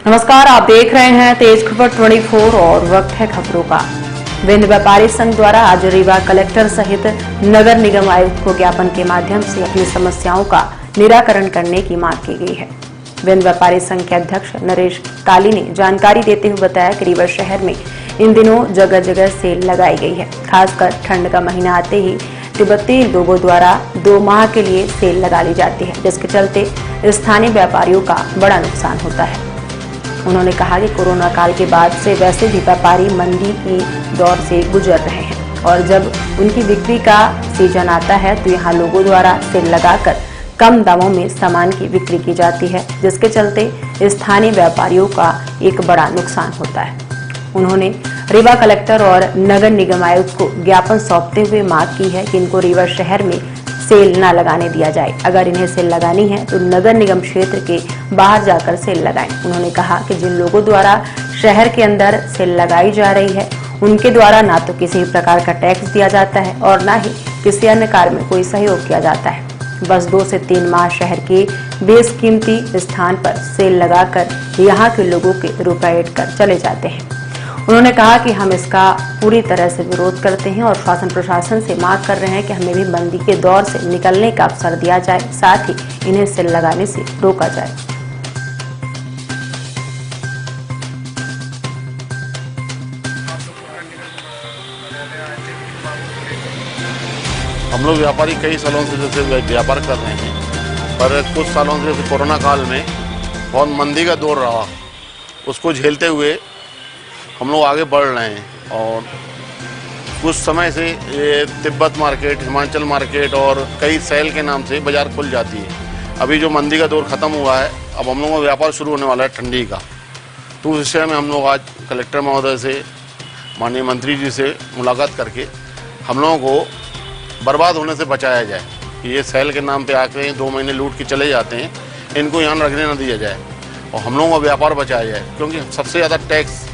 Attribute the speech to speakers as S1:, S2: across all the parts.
S1: नमस्कार, आप देख रहे हैं तेज खबर 24 और वक्त है खबरों का। विंध्य व्यापारी संघ द्वारा आज रीवा कलेक्टर सहित नगर निगम आयुक्त को ज्ञापन के माध्यम से अपनी समस्याओं का निराकरण करने की मांग की गई है। विंध्य व्यापारी संघ के अध्यक्ष नरेश काली ने जानकारी देते हुए बताया कि रीवा शहर में इन दिनों जगह जगह सेल लगाई गई है। खासकर ठंड का महीना आते ही तिब्बती लोगों द्वारा 2 माह के लिए सेल लगा ली जाती है, जिसके चलते स्थानीय व्यापारियों का बड़ा नुकसान होता है। उन्होंने कहा कि कोरोना काल के बाद से वैसे भी व्यापारी मंदी की दौर से गुजर रहे हैं और जब उनकी बिक्री का सीजन आता है तो यहाँ लोगों द्वारा सेल लगाकर कम दामों में सामान की बिक्री की जाती है, जिसके चलते स्थानीय व्यापारियों का एक बड़ा नुकसान होता है। उन्होंने रीवा कलेक्टर और नगर निगम आयुक्त को ज्ञापन सौंपते हुए मांग की है कि इनको रीवा शहर में सेल न लगाने दिया जाए। अगर इन्हें सेल लगानी है तो नगर निगम क्षेत्र के बाहर जाकर सेल लगाएं। उन्होंने कहा कि जिन लोगों द्वारा शहर के अंदर सेल लगाई जा रही है उनके द्वारा ना तो किसी प्रकार का टैक्स दिया जाता है और ना ही किसी अन्य कार्य में कोई सहयोग किया जाता है। बस 2 से 3 माह शहर के बेशकीमती स्थान पर सेल लगाकर यहाँ के लोगों के रुपए ऐड कर चले जाते हैं। उन्होंने कहा कि हम इसका पूरी तरह से विरोध करते हैं और शासन प्रशासन से मांग कर रहे हैं कि हमें भी मंदी के दौर से निकलने का अवसर दिया जाए, साथ ही इन्हें सेल लगाने से रोका जाए।
S2: हम लोग व्यापारी कई सालों से जैसे व्यापार कर रहे हैं, पर कुछ सालों से जैसे कोरोना काल में बहुत मंदी का दौर रहा, उसको झेलते हुए हम लोग आगे बढ़ रहे हैं। और कुछ समय से ये तिब्बत मार्केट, हिमाचल मार्केट और कई सेल के नाम से बाज़ार खुल जाती है। अभी जो मंदी का दौर ख़त्म हुआ है, अब हम लोगों का व्यापार शुरू होने वाला है ठंडी का। तो उस विषय में हम लोग आज कलेक्टर महोदय से, माननीय मंत्री जी से मुलाकात करके हम लोगों को बर्बाद होने से बचाया जाए कि ये सेल के नाम पे आके 2 महीने लूट के चले जाते हैं, इनको यहाँ रखने न दिया जाए और हम लोगों का व्यापार बचाया जाए। क्योंकि सबसे ज़्यादा टैक्स,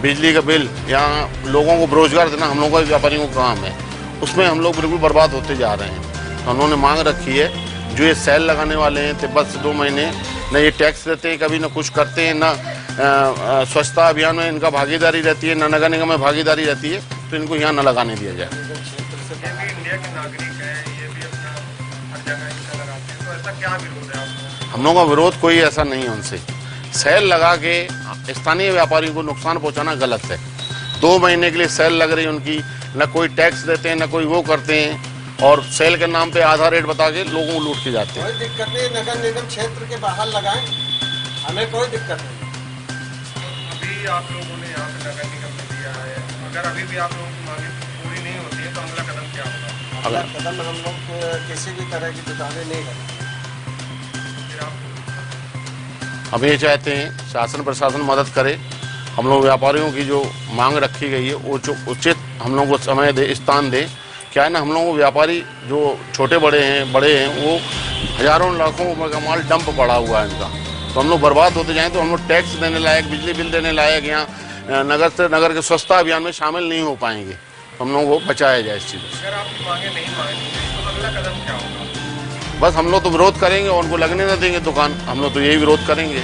S2: बिजली का बिल, यहाँ लोगों को रोजगार देना हम लोगों का व्यापारियों का काम है, उसमें हम लोग बिल्कुल बर्बाद होते जा रहे हैं। तो उन्होंने मांग रखी है, जो ये सेल लगाने वाले हैं तिब्बत से 2 महीने न ये टैक्स देते हैं, कभी न कुछ करते हैं, न स्वच्छता अभियान में इनका भागीदारी रहती है, न नगर निगम में भागीदारी रहती है, तो इनको यहाँ न लगाने दिया जाए।
S3: इंडिया के नागरिक हैं, ये भी अपना हर जगह इनका लगाते हैं, तो ऐसा क्या विरोध है आपको?
S2: हम लोगों का विरोध कोई ऐसा नहीं है उनसे। सेल लगा के स्थानीय व्यापारियों को नुकसान पहुंचाना गलत है। 2 महीने के लिए सेल लग रही है उनकी, न कोई टैक्स देते हैं, न कोई वो करते हैं और सेल के नाम पे आधा रेट बता के लोगों को लूट के जाते हैं।
S4: कोई दिक्कत नहीं, नगर निगम क्षेत्र के बाहर लगाएं, हमें कोई दिक्कत नहीं।
S3: अभी आप लोगों ने यहाँ पे नगर निगम में दिया है, अगर अभी भी आप लोगों की मांगे पूरी नहीं होती है तो अगला कदम क्या होगा?
S4: अगला कदम हम लोग किसी भी तरह की दुकानें नहीं करेंगे।
S2: हम ये चाहते हैं शासन प्रशासन मदद करे, हम लोग व्यापारियों की जो मांग रखी गई है वो जो उचित हम लोग को समय दे, स्थान दे। क्या है ना, हम लोगों को व्यापारी जो छोटे बड़े हैं वो हजारों लाखों का माल डंप पड़ा हुआ है इनका, तो हम लोग बर्बाद होते जाएं तो हम लोग टैक्स देने लायक, बिजली बिल देने लायक यहाँ नगर के स्वच्छता अभियान में शामिल नहीं हो पाएंगे। तो हम लोगों को बचाया जाए इस चीज़ से।
S3: अगर आपकी मांगे नहीं मानेंगे तो अगला कदम क्या होगा?
S2: बस हम लोग तो विरोध करेंगे और उनको लगने न देंगे दुकान, हम लोग तो यही विरोध करेंगे।